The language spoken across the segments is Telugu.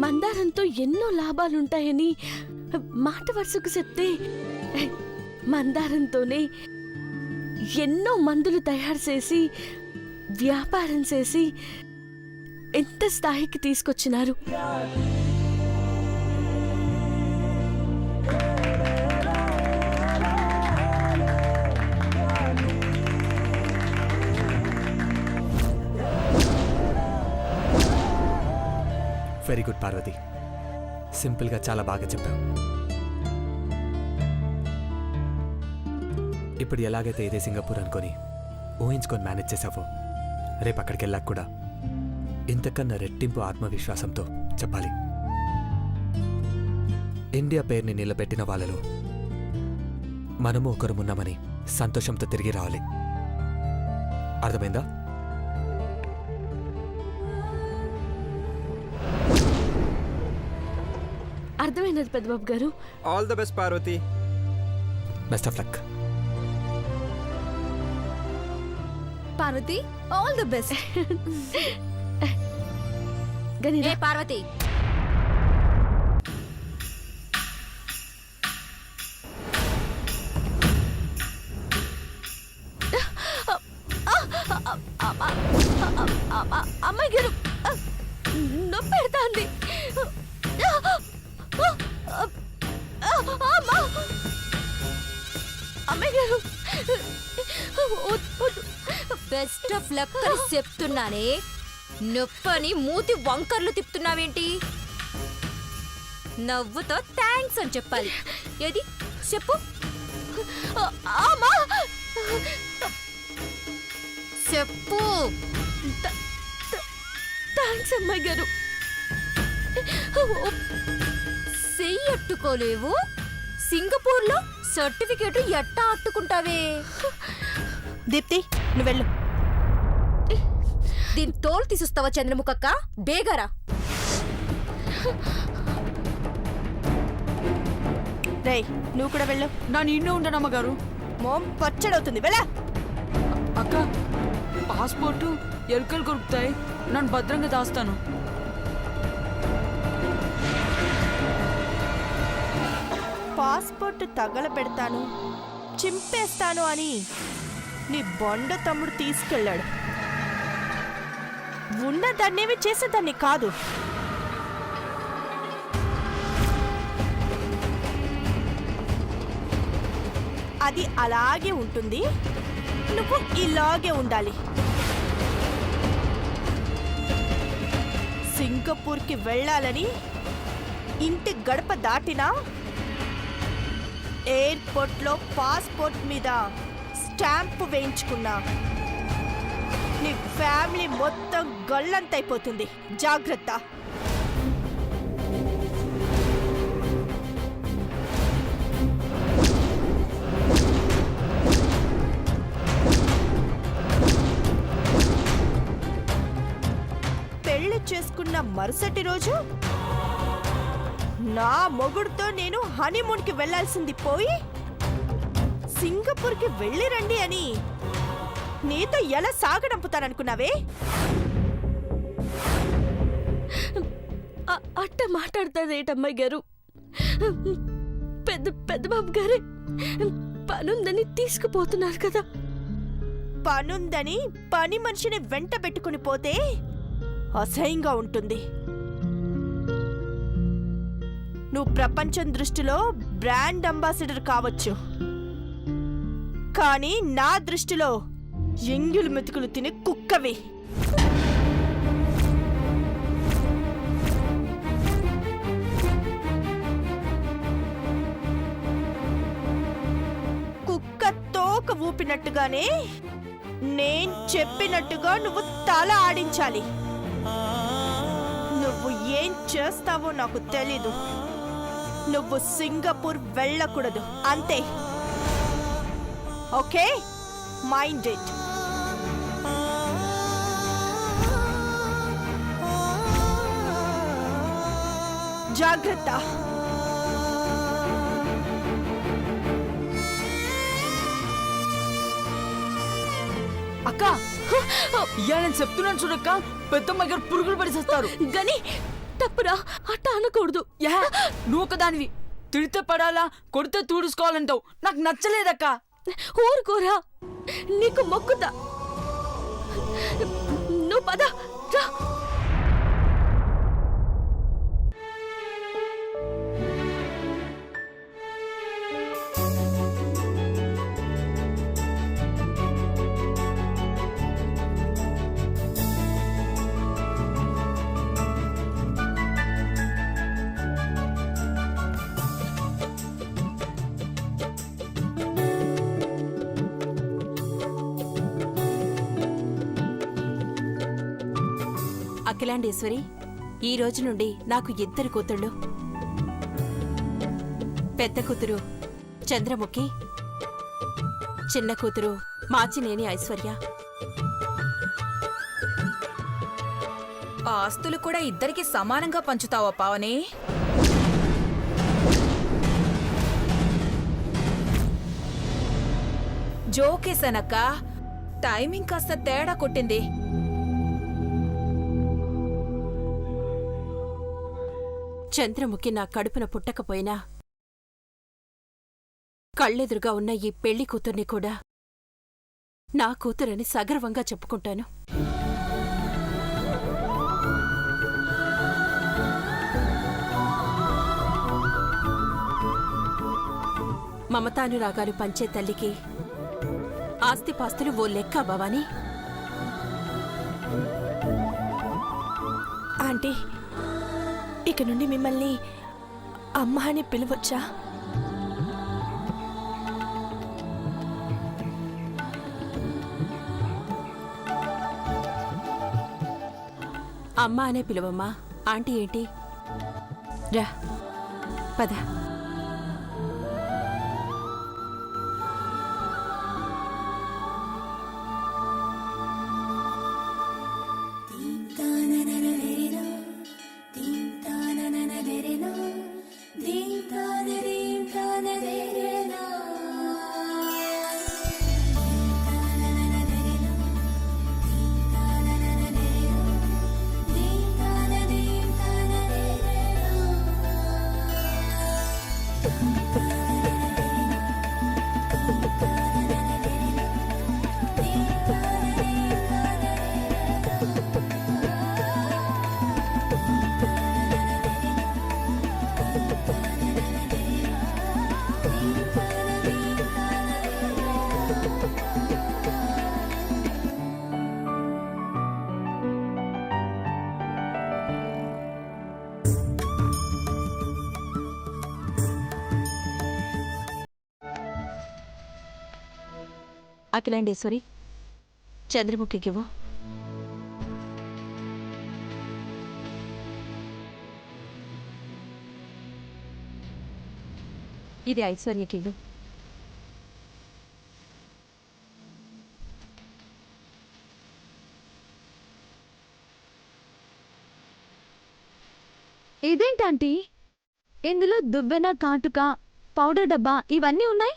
మందారంతో ఎన్నో లాభాలుంటాయని మాట వరుసకు చెప్తే మందారంతోనే ఎన్నో మందులు తయారు చేసి వ్యాపారం చేసి ఎంత స్థాయికి తీసుకొచ్చినారు. వెరీ గుడ్ పార్వతి, సింపుల్గా చాలా బాగా చెప్పావు. ఇప్పుడు ఎలాగైతే ఇదే సింగపూర్ అనుకొని ఊహించుకొని మేనేజ్ చేసావో, రేపు అక్కడికి వెళ్ళాక కూడా ఇంతకన్నా రెట్టింపు ఆత్మవిశ్వాసంతో చెప్పాలి. ఇండియా పేరుని నిలబెట్టిన వాళ్ళలో మనము ఒకరుమున్నామని సంతోషంతో తిరిగి రావాలి. అర్థమైందా? అర్థమైనది పెద్దబాబు గారు. All the best Parvathi. Best of luck. Parvathi, all the best. గనిదా పార్వతి, అమ్మాయి గారు నొప్పి పెడతాంది. అమ్మాయి గారు బెస్ట్ ఆఫ్ లక్ అని చెప్తున్నానే, నొప్పని మూతి వంకర్లు తిప్పుతున్నావేంటి? నవ్వుతో థ్యాంక్స్ అని చెప్పాలి. ఏది చెప్పు. చెప్పు. థ్యాంక్స్ అమ్మాయి గారు. చెయ్యట్టుకోలేవు, సింగపూర్లో సర్టిఫికేట్ ఎట్టా అట్టుకుంటావే? దీప్తి, నువ్వెళ్ళు. దీని తోలు తీసుస్తావా చంద్రముఖక్క? బేగరా. రేయ్, నువ్వు కూడా వెళ్ళు. నా నిన్నే ఉంటానమ్మ గారు. మోం పచ్చడవుతుంది, వెళ్ళా. అక్క, పాస్పోర్టు ఎలుకలు కొరుకుతాయి, నన్ను భద్రంగా దాస్తాను. పాస్పోర్ట్ తగలబెడతాను, చింపేస్తాను అని నీ బొండ తమ్ముడు తీసుకెళ్ళాడు. ఉన్నదాన్నేమి చేసేదాన్ని కాదు. అది అలాగే ఉంటుంది, నువ్వు ఇలాగే ఉండాలి. సింగపూర్కి వెళ్ళాలని ఇంటి గడప దాటినా ఎయిర్పోర్ట్లో పాస్పోర్ట్ మీద స్టాంపు వేయించుకున్నా నీ ఫ్యామిలీ మొత్తం గల్లంతైపోతుంది. జాగ్రత్త. పెళ్లి చేసుకున్న మరుసటి రోజు నా మొగుడుతో నేను హనీమూన్కి వెళ్లాల్సింది పోయి సింగపూర్కి వెళ్ళి రండి అని నీతో ఎలా సాగడంపుతాననుకున్నావే? అట్ట మాట్లాడతాదేటమ్మాయి గారు. పెద్దబాబు గారే పనుందని తీసుకుపోతున్నారు కదా. పనుందని పని మనిషిని వెంట పెట్టుకుని పోతే అసహ్యంగా ఉంటుంది. నువ్వు ప్రపంచం దృష్టిలో బ్రాండ్ అంబాసిడర్ కావచ్చు, కానీ నా దృష్టిలో ఎంగిలి మెతుకులు తినే కుక్కవి. కుక్క తోక ఊపినట్టుగానే నేను చెప్పినట్టుగా నువ్వు తల ఆడించాలి. నువ్వు ఏం చేస్తావో నాకు తెలీదు. నువ్వు సింగపూర్ వెళ్ళకూడదు, అంతే. Okay, mind it. జాగ్రత్త. అక్క, ఇయ్యాలని చెప్తున్నాను చూడక్క, పెద్దమ్మ గారు పురుగులు పడిసేస్తారు. గని తప్పురా, అట్ట అనకూడదు. యా నువ్వు ఒకదానివి. తిడితే పడాలా, కొడితే తూడుసుకోవాలంటావు. నాకు నచ్చలేదక్క. ఊరుకోరా, నీకు మొక్కుతా. నువ్వు పద రా. అఖిలాండేశ్వరి, ఈ రోజు నుండి నాకు 2 కూతుళ్ళు. పెద్ద కూతురు చంద్రముఖి, చిన్న కూతురు మాచినేని ఐశ్వర్య. ఆస్తులు కూడా ఇద్దరికి సమానంగా పంచుతావా పావని? జోకేశానక్క, టైమింగ్ కాస్త తేడా కొట్టింది. చంద్రముఖి నా కడుపున పుట్టకపోయినా కళ్ళెదురుగా ఉన్న ఈ పెళ్లి కూతుర్ని కూడా నా కూతురని సగర్వంగా చెప్పుకుంటాను. మమతానురాగాలు పంచే తల్లికి ఆస్తిపాస్తులు ఓ లెక్క భవాని. ఆంటీ, ఇక నుండి మిమ్మల్ని అమ్మ అని పిలవచ్చా? అమ్మ అనే పిలువమ్మా. ఆంటీ ఏంటి? రా పద. అఖిలాండేశ్వరి, చంద్రముఖికివ్వు. ఇది ఐశ్వర్యకివ్వు. ఇదేంటంటీ, ఇందులో దువ్వెన, కాటుక, పౌడర్ డబ్బా ఇవన్నీ ఉన్నాయి.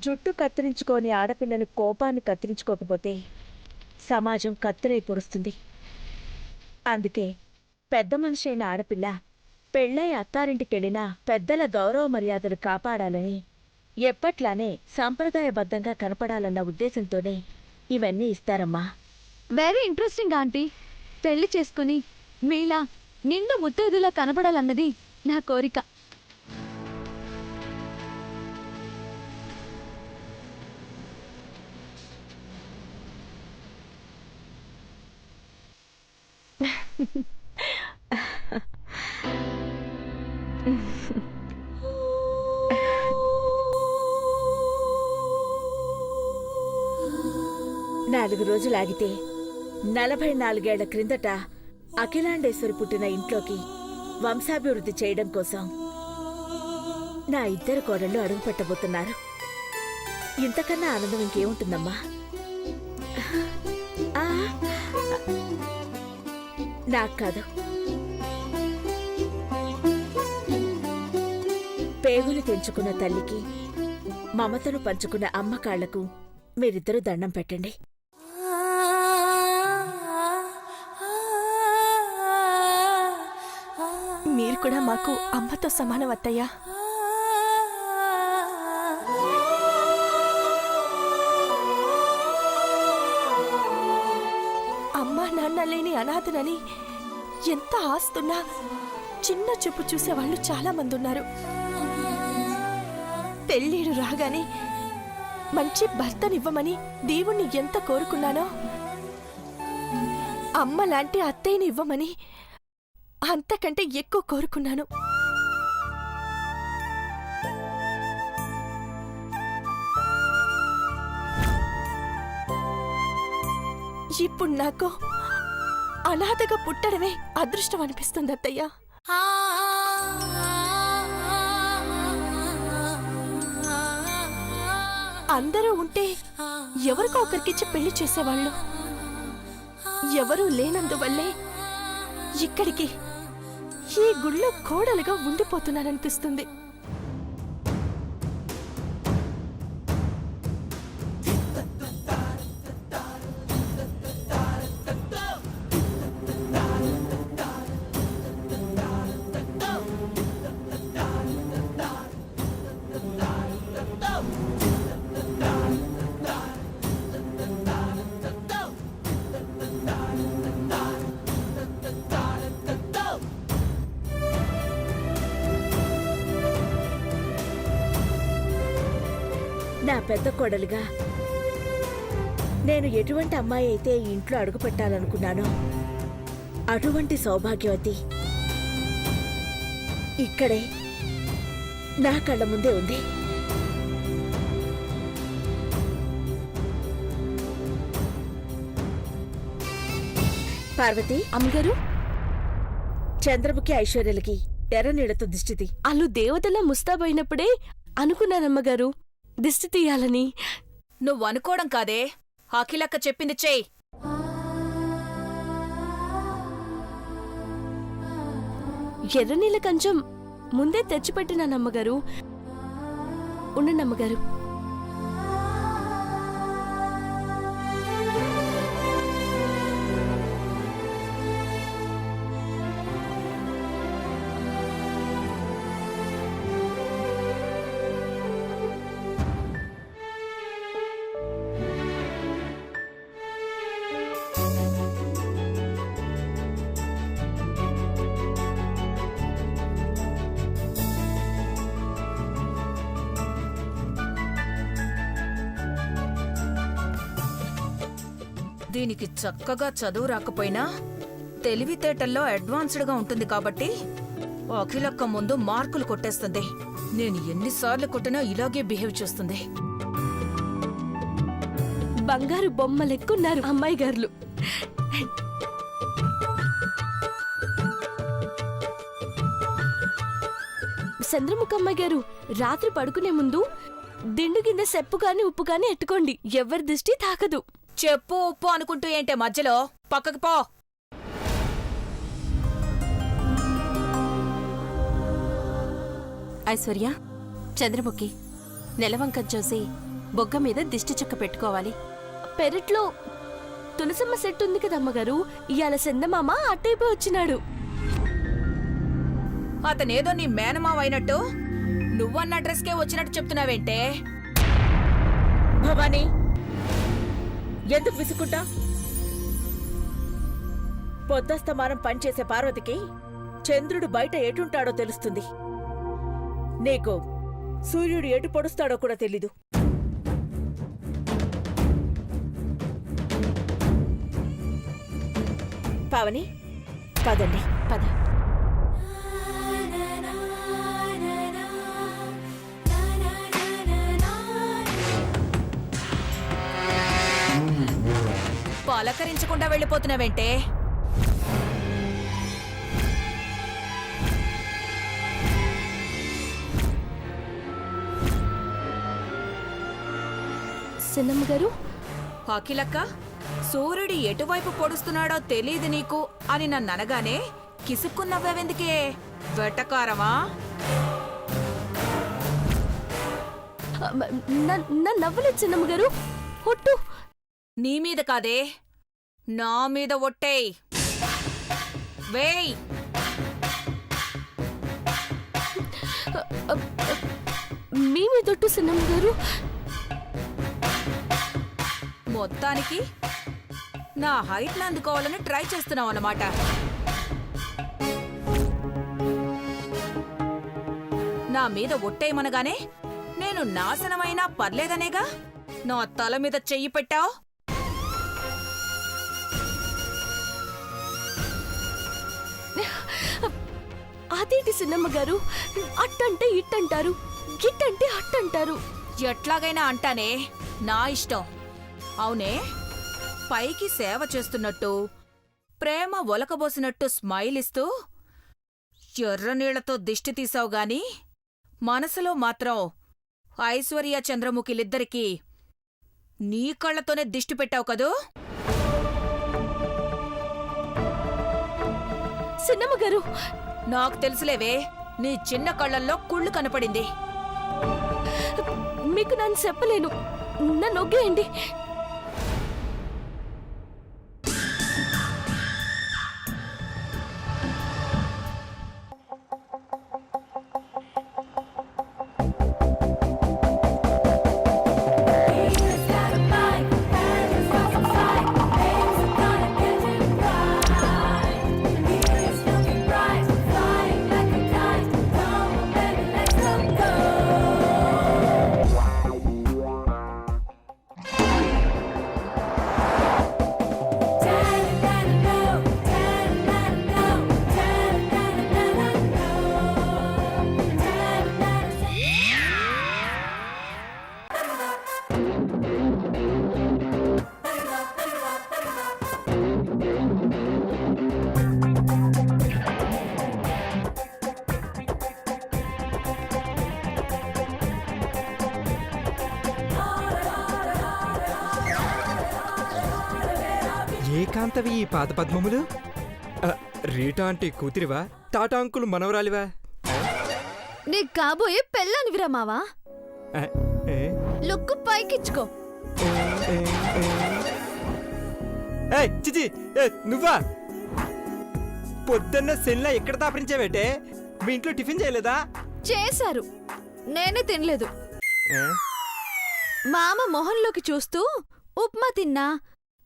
జుట్టు కత్తిరించుకోని ఆడపిల్లలు కోపాన్ని కత్తిరించుకోకపోతే సమాజం కత్తిరై పొడుస్తుంది. అందుకే పెద్ద మనిషి అయిన ఆడపిల్ల పెళ్ళై అత్తారింటికెళ్ళినా పెద్దల గౌరవ మర్యాదలు కాపాడాలని, ఎప్పట్లానే సాంప్రదాయబద్ధంగా కనపడాలన్న ఉద్దేశంతోనే ఇవన్నీ ఇస్తారమ్మా. Very interesting aunty. పెళ్లి చేసుకుని మీలా నిండు ముత్తైదులా కనపడాలన్నది నా కోరిక. నాలుగు రోజులాగితే 44 ఏళ్ల క్రిందట అఖిలాండేశ్వరి పుట్టిన ఇంట్లోకి వంశాభివృద్ధి చేయడం కోసం నా 2 కోడళ్ళు అడుగు పెట్టబోతున్నారు. ఇంతకన్నా ఆనందం ఇంకేముంటుందమ్మా? నాకు కాదు, పేగులు తెంచుకున్న తల్లికి మమతను పంచుకున్న అమ్మ కాళ్లకు మీరిద్దరూ దండం పెట్టండి. నాకు అమ్మతో సమానం అత్తయ్య. అమ్మా నాన్న లేని అనాథనని ఎంత ఆస్తున్నా చిన్న చూపు చూసేవాళ్ళు చాలా మంది ఉన్నారు. పెళ్ళిడు రాగానే మంచి భర్తనివ్వమని దేవుణ్ణి ఎంత కోరుకున్నానో, అమ్మ లాంటి అత్తయ్యని ఇవ్వమని అంతకంటే ఎక్కువ కోరుకున్నాను. ఇప్పుడు నాకు అనాథగా పుట్టడమే అదృష్టం అనిపిస్తుంది అత్తయ్య. అందరూ ఉంటే ఎవరికో ఒకరికిచ్చి పెళ్లి చేసేవాళ్ళు. ఎవరూ లేనందువల్లే ఇక్కడికి ఈ గుళ్ళో కోడలుగా ఉండిపోతున్నాననిపిస్తుంది. నా పెద్ద కోడలుగా నేను ఎటువంటి అమ్మాయి అయితే ఈ ఇంట్లో అడుగు పెట్టాలనుకున్నానో అటువంటి సౌభాగ్యవతి ఇక్కడే నా కళ్ళ ముందే ఉంది. పార్వతి, అమ్మగారు, చంద్రముఖి ఐశ్వర్యలకి ఎర్రనీడతో దిష్టిది. అల్లు దేవతలా ముస్తాబైనప్పుడే అనుకున్నానమ్మగారు దిష్టి తీయాలని. నువ్వు అనుకోవడం కాదే, అఖిలక్క చెప్పింది చెయ్యి. ఎర్రనీళ్ళ కంచం ముందే తెచ్చిపెట్టినానమ్మగారు. ఉండండమ్మగారు. దీనికి చక్కగా చదువు రాకపోయినా తెలివితేటల్లో అడ్వాన్స్డ్గా ఉంటుంది కాబట్టి అఖిలక్క ముందు మార్కులు కొట్టేస్తుంది. నేను ఎన్నిసార్లు కొట్టినా ఇలాగే బిహేవ్ చేస్తుంది. బంగారు బొమ్మలెక్కున్నారు అమ్మాయి గారులు. చంద్రముఖమ్మ గారు, రాత్రి పడుకునే ముందు దిండు కింద సెప్పు కాని ఉప్పు కాని ఎట్టుకోండి. ఎవరి దిష్టి తాకదు. చెప్పు ఉప్పు అనుకుంటూ ఏంటే మధ్యలో, పక్కకి పో. ఐశ్వర్య, చంద్రముఖి, నెలవంకం చూసి బొగ్గ మీద దిష్టి చుక్క పెట్టుకోవాలి. పెరట్లో తులసమ్మ సెట్ ఉంది కదమ్మగారు, ఇవాళ చందమామ అట్టయిపోయి వచ్చినాడు. అతనేదో నీ మేనమావైనట్టు నువ్వన్న డ్రెస్కే వచ్చినట్టు చెప్తున్నావేంటే? భవానీ, ఎందుకు విసుకుంటా? పొద్దస్తమానం పనిచేసే పార్వతికి చంద్రుడు బయట ఎటుంటాడో తెలుస్తుంది. నీకు సూర్యుడు ఎటు పొడుస్తాడో కూడా తెలీదు. పావని, పదండి. పద. పలకరించకుండా వెళ్ళిపోతున్నావేంటే? చిన్నమ్మ గారు, అఖిలక్క, సూర్యుడు ఎటువైపు పొడుస్తున్నాడో తెలీదు నీకు అని నన్ననగానే కిసుక్కున్నవ్వెందుకే? వెటకారమా? నవ్వలేదు చిన్నమ్మ గారు. ఒట్టు. నీ మీద కాదే, నా మీద ఒట్టేయ్. వేయ్. మీ మీదొట్టు సిన్నమ్మ గారు. మొత్తానికి నా హైట్ని అందుకోవాలని ట్రై చేస్తున్నావు అన్నమాట. నా మీద ఒట్టేయమనగానే నేను నాశనమైనా పర్లేదనేగా నా తల మీద చెయ్యి పెట్టావు. అదేంటి సిన్నమ్మ గారు, అట్టంటే ఇట్టంటారు, గిట్టంటే అట్టంటారు. ఎట్లాగైనా అంటానే, నా ఇష్టం. అవునే, పైకి సేవ చేస్తున్నట్టు ప్రేమ ఒలకబోసినట్టు స్మైల్ ఇస్తూ ఎర్రనీళ్లతో దిష్టి తీసావు గాని మనసులో మాత్రం ఐశ్వర్య చంద్రముఖిలిద్దరికీ నీ కళ్ళతోనే దిష్టి పెట్టావు కదూ. సిన్నమ్మ గారు, నాకు తెలుసులేవే, నీ చిన్న కళ్ళల్లో కుళ్ళు కనపడింది. మీకు నన్ను చెప్పలేను, నన్ను ఒగ్గేయండి. ఏకాంతవి ఈ పాత పద్మములు? రీటా అంటే కూతురివా? టాటా అంకులు మనవరాలివా? నీకు కాబోయే పెళ్ళానివిరా మావా. లుక్కు పైకిచ్చుకో. చిచి, నువ్వా? పొద్దున్న సెల్లా ఎక్కడ దాపరించావేటే? మీ ఇంట్లో టిఫిన్ చేయలేదా? చేశారు, నేనే తినలేదు. మామ మొహంలోకి చూస్తూ ఉప్మా తిన్నా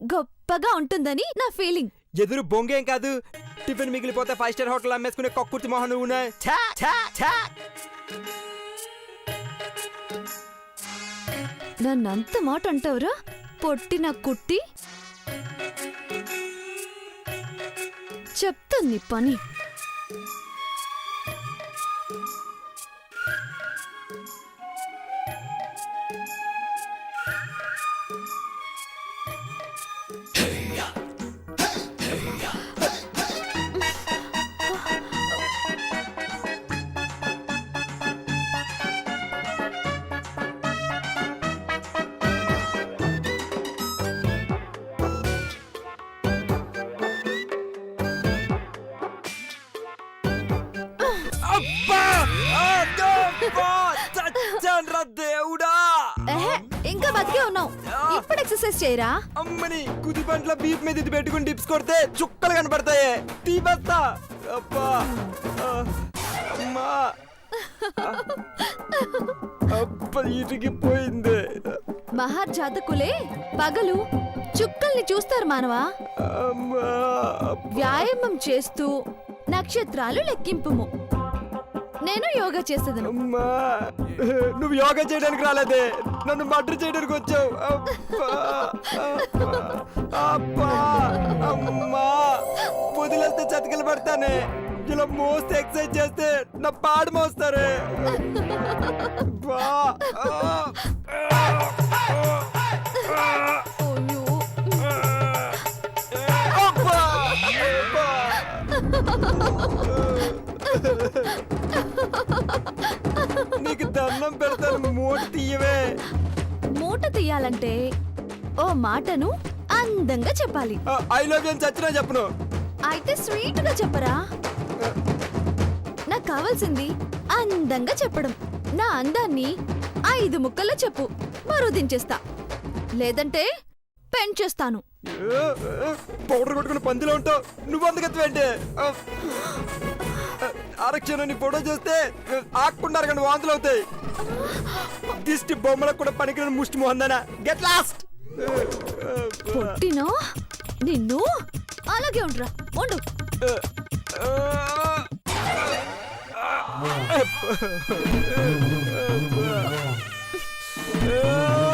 గొప్పగా ఉంటుందని నా ఫీలింగ్. ఎదురు బొంగేం కాదు, టిఫిన్ మిగిలిపోతే 5 స్టార్ హోటల్ అమ్మేసుకునే కక్కుర్తి మొహం నువ్వు. నన్నంత మాట అంటావురా పొట్టిన కుట్టి. చెప్తుంది పని. దేవుడా, ఇంకా బతికే ఉన్నావు, ఇప్పుడు ఎక్సర్సైజ్ చేయరా. అమ్మని కుది పంట్ల బీప్ మీద ఇది పెట్టుకుని డిప్స్ కొడితే చుక్కలు కనపడతాయే. తీబస్తా. అబ్బా, అమ్మా, అబ్బా, ఇరిగిపోయింది. మహాజాతకులే పగలు చుక్కల్ని చూస్తారు మానవా. అమ్మా, వ్యాయామం చేస్తూ నక్షత్రాలు లెక్కింపుము. నేను యోగా చేసేదను. అమ్మా, నువ్వు యోగా చేయడానికి రాలేదే, నన్ను మర్డర్ చేయడానికి వచ్చావు. అబ్బా, అబ్బా, అమ్మా, వదిలేస్తే చతికిలు పడతానే. ఇలా మోస్తే ఎక్సర్సైజ్ చేస్తే నా పాడు మోస్తారే. అబ్బా, అబ్బా, అబ్బా. నీకు దండం పెడతాను, మూట తీయవే. మూట తీయాలంటే ఓ మాటను అందంగా చెప్పాలి. ఐ లవ్ యూ అని చచ్చినా చెప్పను. అయితే స్వీట్ గా చెప్పరా. నాకు కావాల్సింది అందంగా చెప్పడం. నా అందాన్ని 5 ముక్కల్లో చెప్పు, మరో దించేస్తా. లేదంటే పెంచేస్తాను. పౌడర్ కొట్టుకుని పందిలో ఉంటావు, నువ్వు అందుకత్వేంటే. ఆరక్షణ నీ ఫోటో చూస్తే ఆక్కుంటారు కానీ వాంతులు అవుతాయి. దిష్టి బొమ్మలకు కూడా పనికిరాని ముష్టి మోహందానా. Get lost. పొట్టినో నిన్ను అలాగే ఉండరా ఉండు. Uh...